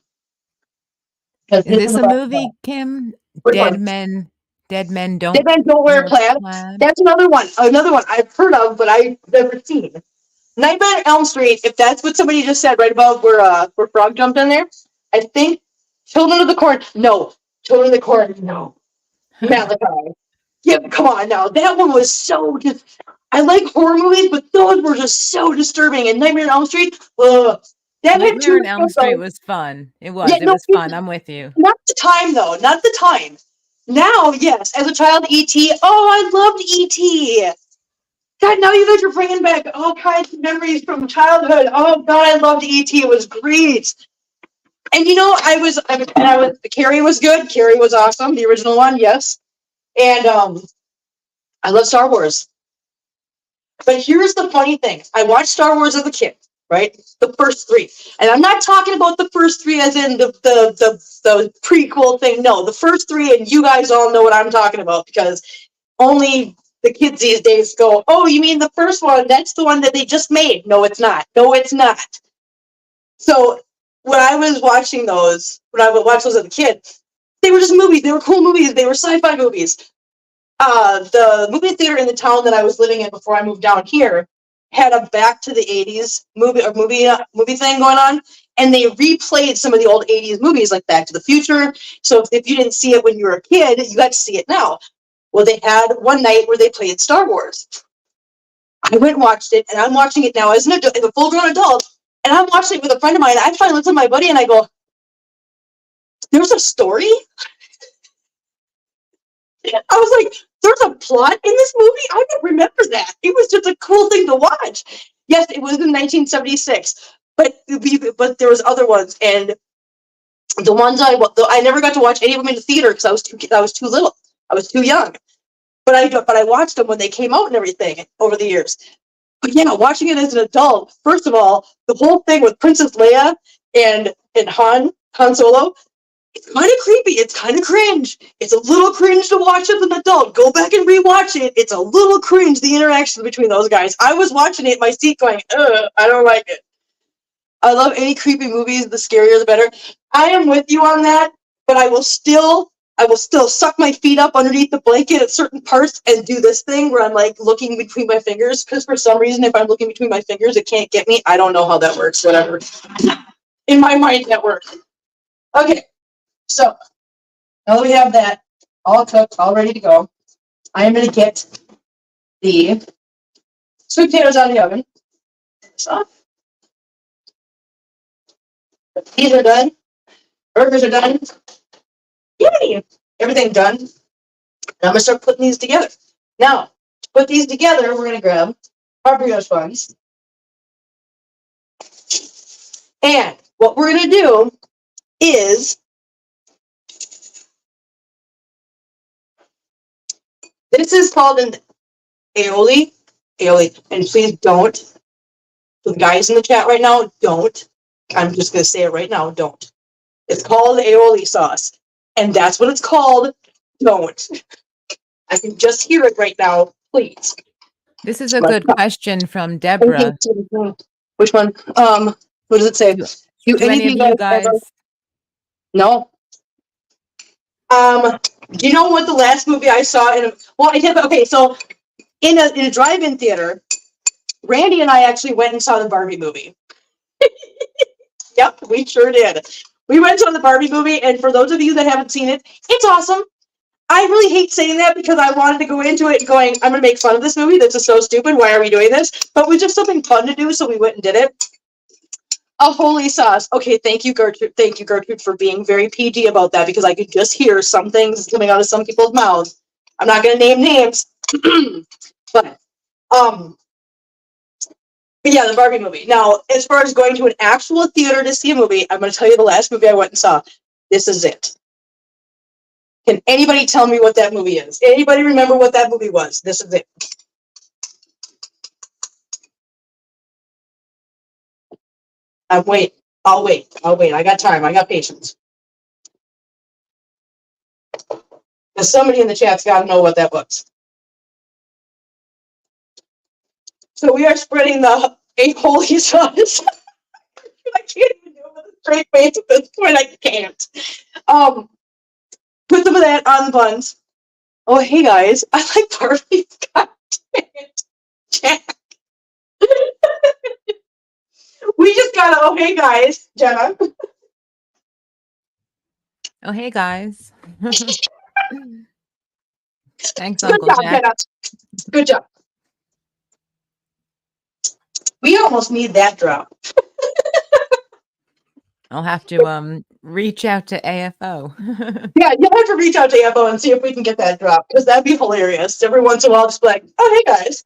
Is this a movie, Kim? Dead Men Dead Men Don't Wear Plaid. That's another one. I've heard of, but I've never seen. Nightmare on Elm Street, if that's what somebody just said right above where Frog jumped in there, I think Children of the Corn, no. Children of the Corn, no. Malachi. Yeah, come on now. That one was so just, I like horror movies, but those were just so disturbing. And Nightmare on Elm Street, ugh. That had Nightmare on Elm Street was fun. It was. Yeah, it was fun. I'm with you. Not the time, though. Not the time. Now, yes. As a child, E.T. Oh, I loved E.T. God, now you guys are bringing back all kinds of memories from childhood. Oh, God, I loved E.T. It was great. And, you know, Carrie was good. Carrie was awesome. The original one, yes. And I love Star Wars. But here's the funny thing. I watched Star Wars as a kid, right? The first 3. And I'm not talking about the first 3 as in the prequel thing. No, the first 3, and you guys all know what I'm talking about because only the kids these days go, oh, you mean the first one? That's the one that they just made. No, it's not. No, it's not. So when I was watching those, when I would watch those as a kid, they were just movies. They were cool movies. They were sci-fi movies. The movie theater in the town that I was living in before I moved down here had a back to the 80s movie thing going on, and they replayed some of the old 80s movies like Back to the Future. So if you didn't see it when you were a kid, you got to see it now. Well, they had one night where they played Star Wars. I went and watched it, and I'm watching it now as an adult, as a full-grown adult, and I'm watching it with a friend of mine. I finally looked at my buddy and I go, there's a story? I was like, there's a plot in this movie? I don't remember that. It was just a cool thing to watch. Yes, it was in 1976, but there was other ones, and the ones I never got to watch any of them in the theater because I was too little. I was too young. But I watched them when they came out and everything over the years. But yeah, watching it as an adult, first of all, the whole thing with Princess Leia and Han Solo, it's kind of creepy. It's kind of cringe. It's a little cringe to watch as an adult. Go back and rewatch it. It's a little cringe, the interaction between those guys. I was watching it in my seat going, I don't like it. I love any creepy movies. The scarier, the better. I am with you on that, but I will still suck my feet up underneath the blanket at certain parts and do this thing where I'm like looking between my fingers, because for some reason, if I'm looking between my fingers, it can't get me. I don't know how that works, whatever. In my mind, that works. Okay, so now that we have that all cooked, all ready to go, I am going to get the sweet potatoes out of the oven. So, these are done. Burgers are done. Yay! Everything's done. And I'm going to start putting these together. Now, to put these together, we're going to grab our brioche buns. And what we're going to do is, this is called an aioli. And please don't. The guys in the chat right now, don't. I'm just going to say it right now, don't. It's called aioli sauce. And that's what it's called. Don't. I can just hear it right now. Please. This is a good question from Deborah. Which one? What does it say? Do any of you guys? No. Do you know what the last movie I saw okay, so in a drive-in theater, Randy and I actually went and saw the Barbie movie. Yep, we sure did. We went and saw the Barbie movie, and for those of you that haven't seen it, it's awesome. I really hate saying that because I wanted to go into it going, I'm going to make fun of this movie. This is so stupid. Why are we doing this? But it was just something fun to do, so we went and did it. A holy sauce. Okay, thank you, Gertrude. Thank you, Gertrude, for being very PG about that, because I could just hear some things coming out of some people's mouths. I'm not going to name names. But yeah, the Barbie movie. Now, as far as going to an actual theater to see a movie, I'm going to tell you the last movie I went and saw. This is it. Can anybody tell me what that movie is? Anybody remember what that movie was? This is it. wait. I'll wait. I got time. I got patience. Because somebody in the chat's got to know what that was. So we are spreading the holy sauce. I can't even do it with a straight face at this point. I can't. Put some of that on the buns. Oh, hey guys. I like Barbie's. God damn it. Jack. We just got a, oh, hey guys, Jenna. Oh, hey guys. Thanks, Good Uncle job, Jack. Jenna. Good job. We almost need that drop. I'll have to reach out to AFO. Yeah, you'll have to reach out to AFO and see if we can get that drop, because that'd be hilarious. Every once in a while, just be like, oh, hey guys.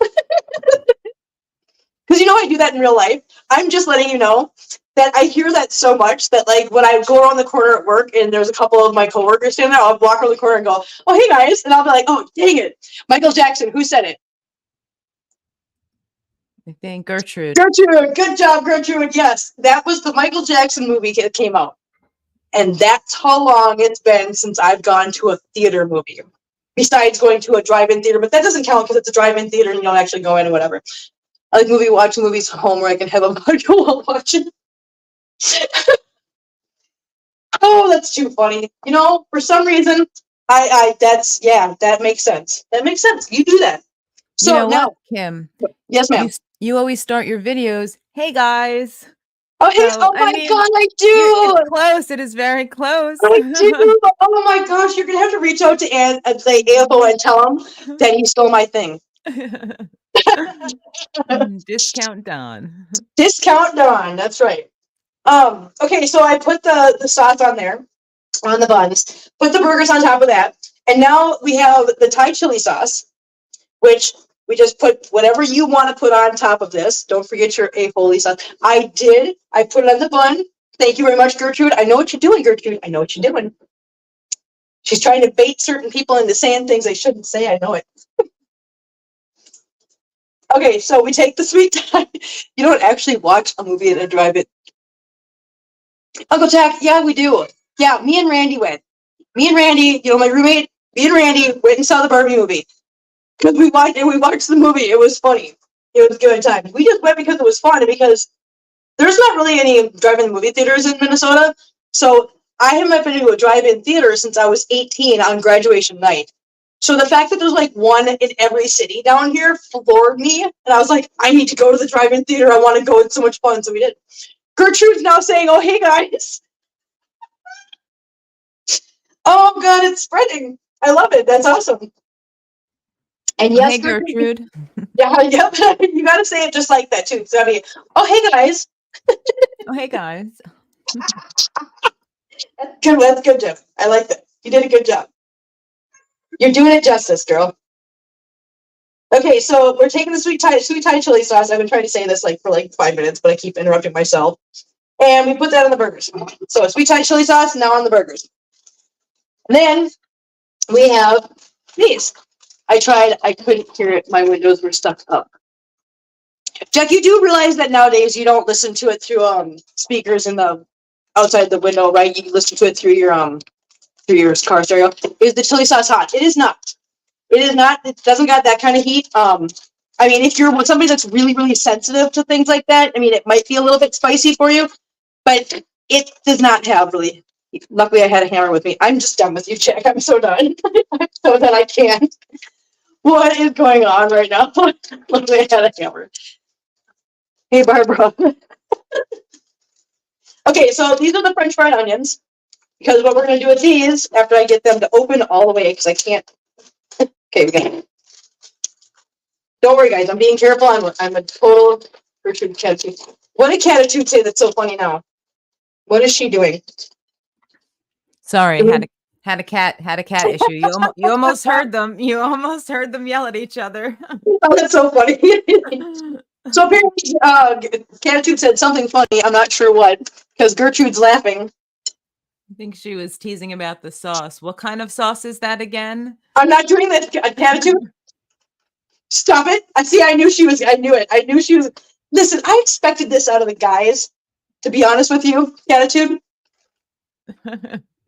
Because you know I do that in real life. I'm just letting you know that I hear that so much that, like, when I go around the corner at work and there's a couple of my coworkers standing there, I'll walk around the corner and go, oh, hey guys. And I'll be like, oh, dang it. Michael Jackson, who said it? I think Gertrude. Gertrude. Good job, Gertrude. Yes, that was the Michael Jackson movie that came out. And that's how long it's been since I've gone to a theater movie. Besides going to a drive-in theater, but that doesn't count because it's a drive-in theater and you don't actually go in or whatever. I like watching movies at home where I can have a go while watching. Oh, that's too funny. You know, for some reason, that makes sense. That makes sense. You do that. So you know now, what, Kim? yes, ma'am. You always start your videos, hey guys. Oh, hey, So, oh my God, I do. It's close. It is very close. I do. Oh my gosh, you're gonna have to reach out to Ann and say AFO and tell him that he stole my thing. Discount Don. Discount Don. That's right. Okay, so I put the sauce on there, on the buns. Put the burgers on top of that, and now we have the Thai chili sauce, which we just put whatever you want to put on top of this. Don't forget your holy sauce. I put it on the bun. Thank you very much, Gertrude. I know what you're doing, Gertrude. I know what you're doing. She's trying to bait certain people into saying things they shouldn't say. I know it. Okay, so we take the sweet Thai. You don't actually watch a movie at a drive-in. Uncle Jack, yeah, we do. Yeah, me and Randy went. Me and Randy, my roommate, me and Randy went and saw the Barbie movie. Because we watched the movie. It was funny. It was good time. We just went because it was fun and because there's not really any drive-in movie theaters in Minnesota. So I haven't been to a drive-in theater since I was 18 on graduation night. So the fact that there's like one in every city down here floored me. And I was like, I need to go to the drive-in theater. I want to go. It's so much fun. So we did. Gertrude's now saying, oh, hey, guys. Oh, God, it's spreading. I love it. That's awesome. And yes, hey, Gertrude. Yeah, yep. You got to say it just like that, too. So, I mean, oh, hey, guys. Oh, hey, guys. That's good, Jeff. I like that. You did a good job. You're doing it justice, girl. Okay, so we're taking the sweet Thai chili sauce. I've been trying to say this for 5 minutes, but I keep interrupting myself. And we put that on the burgers. So sweet Thai chili sauce now on the burgers. And then we have these. I couldn't hear it. My windows were stuck up. Jack, you do realize that nowadays you don't listen to it through speakers in the outside the window, right? You listen to it through your car stereo. Is the chili sauce hot? It is not. It is not. It doesn't got that kind of heat. I mean, if you're somebody that's really, really sensitive to things like that, I mean, it might be a little bit spicy for you, but it does not have really. Luckily, I had a hammer with me. I'm just done with you, Jack. I'm so done. I'm so done. I can't. What is going on right now? Luckily, I had a hammer. Hey, Barbara. Okay, so these are the French fried onions. Because what we're going to do with these, after I get them to open all the way, because I can't. Okay, we got it. Don't worry, guys. I'm being careful. I'm a total Gertrude Catitude. What did Catitude say that's so funny now? What is she doing? Sorry, had a cat issue. You almost heard them. You almost heard them yell at each other. Oh, that's so funny. So apparently, Catitude said something funny. I'm not sure what, because Gertrude's laughing. I think she was teasing about the sauce. What kind of sauce is that again? I'm not doing that, Catitude. Stop it. I knew she was. I knew it. I knew she was. Listen, I expected this out of the guys. to be honest with you, Attitude.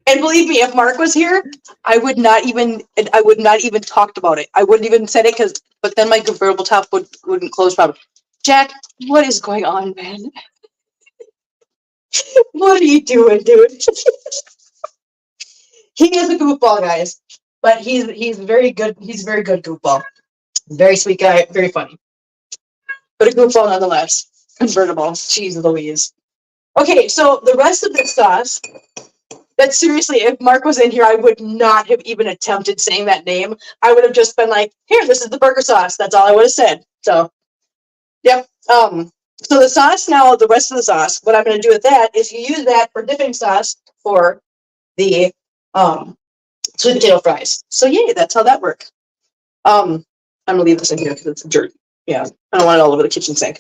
And believe me, if Mark was here, I would not even talked about it. I wouldn't even said it but then my convertible top wouldn't close properly. Jack, what is going on, man? What are you doing, dude? He is a goofball, guys, but he's very good. He's a very good goofball. Very sweet guy, very funny, but a goofball nonetheless. Convertible. Jeez Louise. Okay, so the rest of this sauce. That seriously, if Mark was in here, I would not have even attempted saying that name. I would have just been like, "Here, this is the burger sauce." That's all I would have said. So, yep. So the sauce now, the rest of the sauce, what I'm going to do with that is you use that for dipping sauce for the sweet potato fries. So yay, that's how that works. I'm gonna leave this in here because it's dirt. Yeah, I don't want it all over the kitchen sink.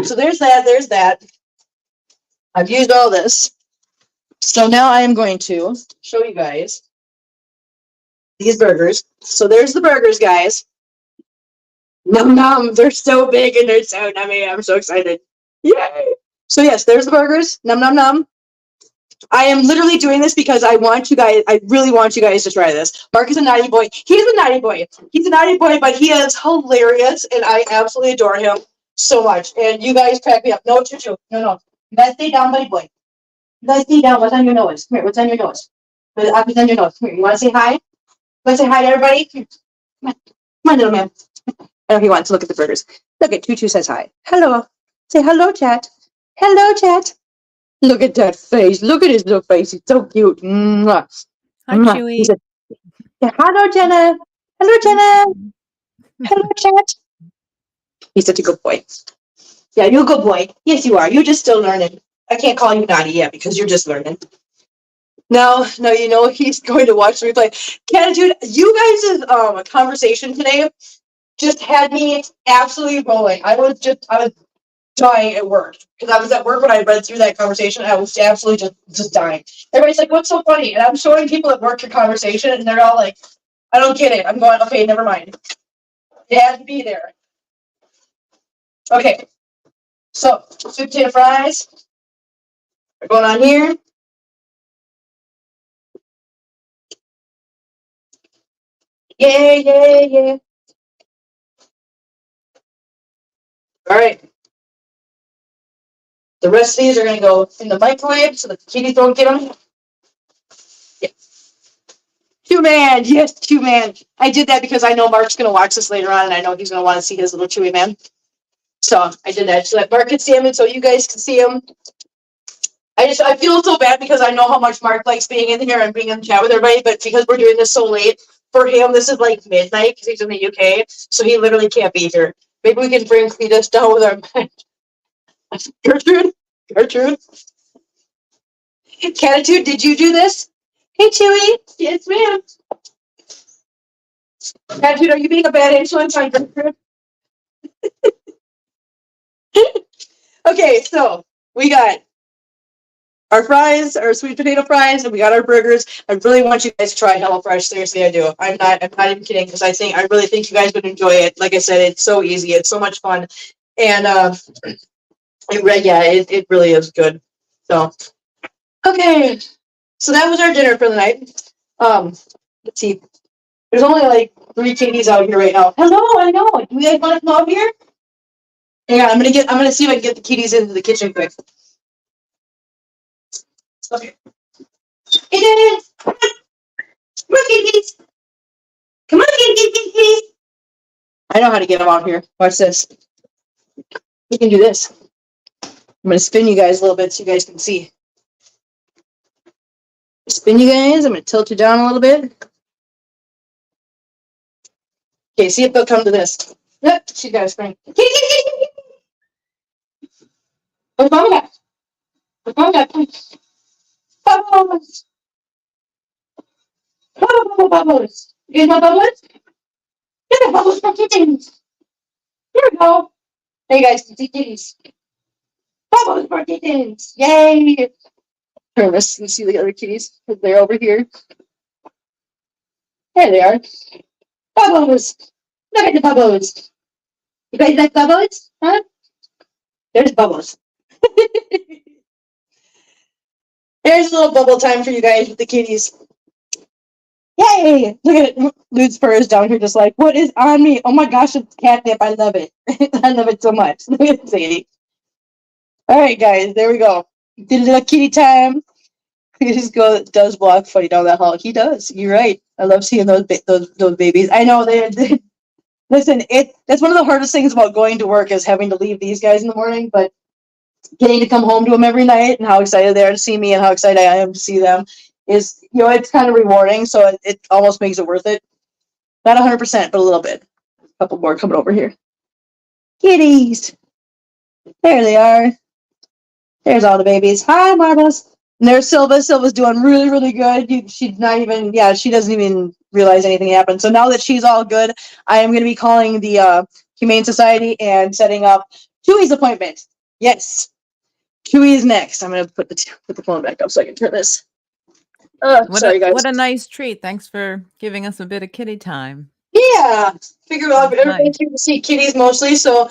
So there's that. There's that. I've used all this. So now I am going to show you guys these burgers. So there's the burgers, guys. Num num. They're so big and they're so nummy. I'm so excited. Yay! So yes, there's the burgers. Num num num. I am literally doing this because I really want you guys to try this. Mark is a naughty boy. He's a naughty boy. He's a naughty boy, but he is hilarious, and I absolutely adore him so much. And you guys crack me up. No, choo-choo. No. You guys stay down, buddy boy. You guys stay down. What's on your nose? Come here. What's on your nose? What's on your nose? Come here. You want to say hi? You want to say hi to everybody? Come on, little man. I know he wants to look at the burgers. Look at Choo-choo says hi. Hello. Say hello, chat. Hello, chat. Look at that face. Look at his little face. He's so cute. Mwah. Hi, Mwah. Chewy. He said, hello, Jenna. Hello, Jenna. Hello, chat. He's such a good boy. Yeah, you're a good boy. Yes, you are. You're just still learning. I can't call you naughty yet because you're just learning. No, you know he's going to watch the replay. Dude, you guys' conversation today just had me absolutely rolling. I was dying at work because I was at work when I read through that conversation. I was absolutely just dying. Everybody's like, "What's so funny?" And I'm showing people at work your conversation, and they're all like, "I don't get it." I'm going, "Okay, never mind." It had to be there. Okay, so sweet potato fries are going on here. Yeah. All right. The rest of these are going to go in the microwave so that the kitties don't get them. Yeah. Chewy-Man. Yes, Chewy-Man. I did that because I know Mark's going to watch this later on, and I know he's going to want to see his little Chewy-Man. So I did that so that Mark can see him and so you guys can see him. I feel so bad because I know how much Mark likes being in here and being in the chat with everybody, but because we're doing this so late, for him, this is like midnight because he's in the UK, so he literally can't be here. Maybe we can bring Cletus down with our Gertrude? Catitude, did you do this? Hey, Chewy. Yes, ma'am. Catitude, are you being a bad influence on Gertrude? Okay, so we got our fries, our sweet potato fries, and we got our burgers. I really want you guys to try HelloFresh. Seriously, I do. I'm not even kidding because I really think you guys would enjoy it. Like I said, it's so easy. It's so much fun, and it really is good. So, okay, so that was our dinner for the night. Let's see. There's only like 3 kitties out here right now. Hello, I know. Do you guys want to come out here? Hang on, I'm gonna see if I can get the kitties into the kitchen quick. Okay. Hey, Dad! Come on, kitties! Come on, kitties! I know how to get them out here. Watch this. We can do this. I'm gonna spin you guys a little bit so you guys can see. Spin you guys. I'm gonna tilt you down a little bit. Okay, see if they'll come to this. Yep, she got a spring. What's wrong with that? What's wrong with that? Bubbles! Bubbles! You guys want bubbles? Get the bubbles for kittens. Here we go. Hey guys, kitties. Bubbles for kittens. Yay! Here, let's see the other kitties. They're over here. There they are. Bubbles! Look at the bubbles. You guys like bubbles? Huh? There's bubbles. Here's a little bubble time for you guys with the kitties. Yay! Look at it. Lude's fur is down here just like, what is on me? Oh my gosh, it's catnip. I love it. I love it so much. Look at Sadie. All right, guys, there we go. Did a little kitty time. He just does walk funny down that hall. He does. You're right. I love seeing those babies. I know they listen. That's one of the hardest things about going to work is having to leave these guys in the morning, but getting to come home to them every night and how excited they are to see me and how excited I am to see them is, it's kind of rewarding. So it almost makes it worth it. Not 100%, but a little bit. A couple more coming over here. Kitties. There they are. There's all the babies. Hi, Marbles. And there's Silva. Silva's doing really, really good. She's not even, she doesn't even realize anything happened. So now that she's all good, I am going to be calling the Humane Society and setting up Chewy's appointment. Yes. Chewy is next. I'm going to put the phone back up so I can turn this. Sorry, guys. What a nice treat. Thanks for giving us a bit of kitty time. Yeah. Figure out everybody's here to see kitties mostly, so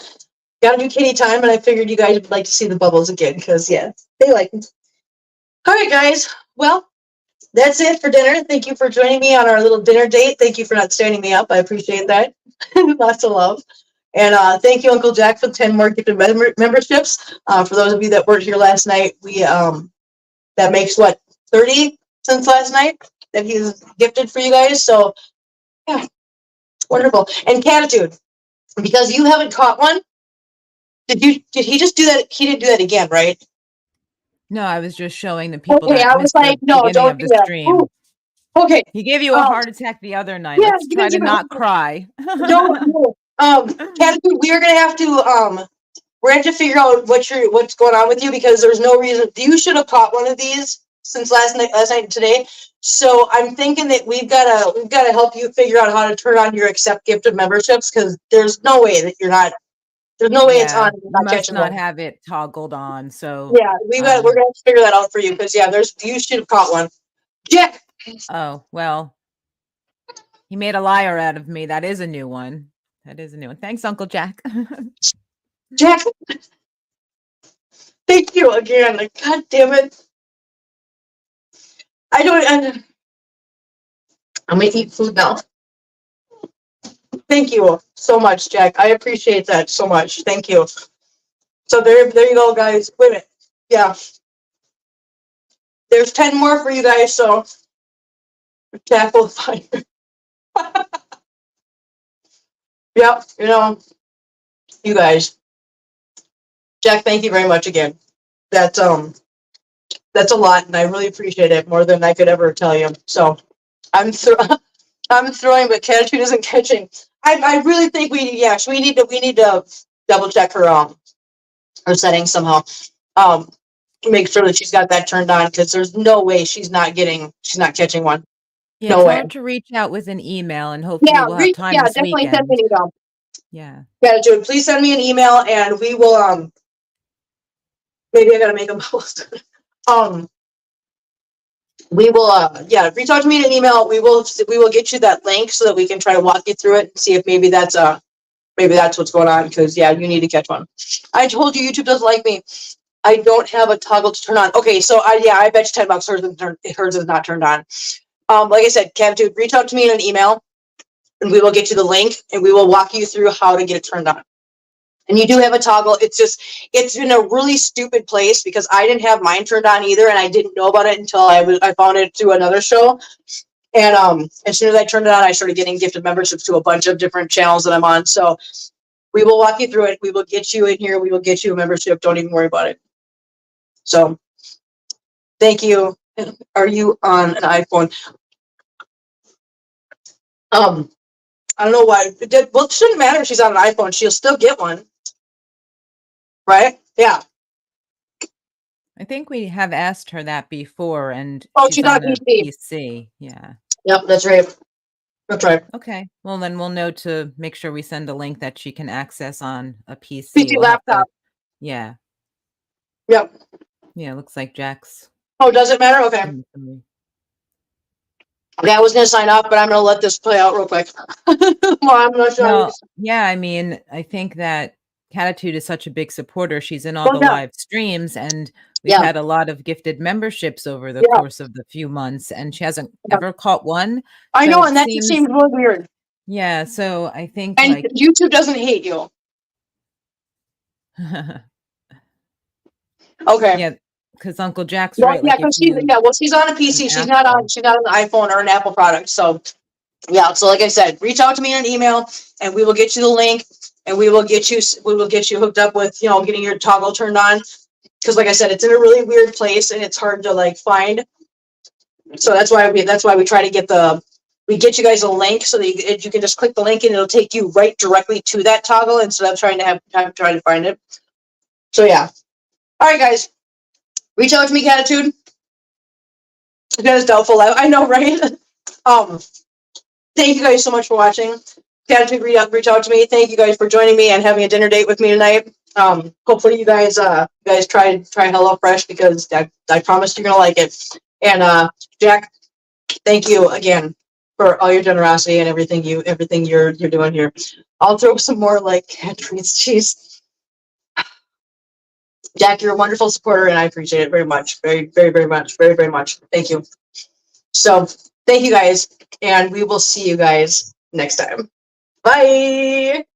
gotta do kitty time, and I figured you guys would like to see the bubbles again, because, they like it. All right, guys. Well, that's it for dinner. Thank you for joining me on our little dinner date. Thank you for not standing me up. I appreciate that. Lots of love. And thank you, Uncle Jack, for the 10 more gifted memberships. For those of you that weren't here last night, we that makes, 30 since last night that he's gifted for you guys. So, yeah, wonderful. And Catitude, because you haven't caught one, did he just do that? He didn't do that again, right? No, I was just showing the people Okay, that I was missed like, the no, beginning don't of do the that. stream. Ooh. Okay. He gave you a heart attack the other night. Yeah, Let's try to not cry. Don't. Catitude, we are gonna have to we're gonna have to figure out what's going on with you, because there's no reason you should have caught one of these since last night and today. So I'm thinking that we've gotta help you figure out how to turn on your accept gifted memberships, because there's no way that you're not. There's no way it's on. You must not have it toggled on. So yeah, we're gonna have to figure that out for you, because you should have caught one. Jack. Oh well, he made a liar out of me. That is a new one. Thanks, Uncle Jack. Jack. Thank you again. God damn it. I'm gonna eat food now. Thank you so much, Jack. I appreciate that so much. Thank you. So there you go, guys. Wait a minute. Yeah. There's 10 more for you guys, so Jack will find. Yep, you guys. Jack, thank you very much again. That's a lot, and I really appreciate it more than I could ever tell you. So I'm throwing, but Catitude isn't catching. I really think we need to double check her settings somehow. Make sure that she's got that turned on, because there's no way she's not catching one. Yeah, no tell way. her to reach out with an email, and hopefully we'll have time this definitely weekend. send me an email. Yeah. Catitude, please send me an email, and we will maybe I gotta make a post. We will reach out to me in an email. We will get you that link so that we can try to walk you through it and see if maybe that's what's going on, because you need to catch one. I told you YouTube doesn't like me. I don't have a toggle to turn on. Okay, so I bet you $10 hers is not turned on. Like I said, Catitude, reach out to me in an email, and we will get you the link, and we will walk you through how to get it turned on. And you do have a toggle. It's in a really stupid place, because I didn't have mine turned on either, and I didn't know about it until I found it through another show. And as soon as I turned it on, I started getting gifted memberships to a bunch of different channels that I'm on. So we will walk you through it. We will get you in here. We will get you a membership. Don't even worry about it. So thank you. Are you on an iPhone? I don't know why. It shouldn't matter if she's on an iPhone. She'll still get one. Right? Yeah. I think we have asked her that before, and she's on a PC. Yeah. Yep, that's right. That's right. Okay. Well, then we'll know to make sure we send a link that she can access on a PC. Laptop. Yeah. Yep. Yeah, looks like Jack's. Oh, does it matter? Okay. Okay, I was going to sign off, but I'm going to let this play out real quick. Well, I'm not sure. No, yeah, I mean, I think that Catitude is such a big supporter. She's in all the live streams, and We've Yeah. had a lot of gifted memberships over the Yeah. course of the few months, and she hasn't Yeah. ever caught one. I So know, it and that just seems, seems really weird. yeah. So I think And like, YouTube doesn't hate you. Okay. yeah, because Uncle Jack's Well, right. yeah, Like if because you well, she's on a an PC. Apple, She's not on an iPhone or an Apple product. So yeah. So like I said, reach out to me in an email, and we will get you the link, and we will get you hooked up with getting your toggle turned on. Because like I said, it's in a really weird place and it's hard to like find. So that's why we try to get you guys a link so that you can just click the link and it'll take you right directly to that toggle instead of trying to have time trying to find it. So yeah. All right, guys. Reach out to me, Catitude. That is doubtful. I know, right? Thank you guys so much for watching. Catitude, reach out to me. Thank you guys for joining me and having a dinner date with me tonight. Hopefully you guys try HelloFresh because I promise you're gonna like it. And Jack, thank you again for all your generosity and everything you're doing here. I'll throw some more like cat treats. Jeez. Jack, you're a wonderful supporter and I appreciate it very much. Very, very, very much. Very, very much. Thank you. So thank you guys, and we will see you guys next time. Bye.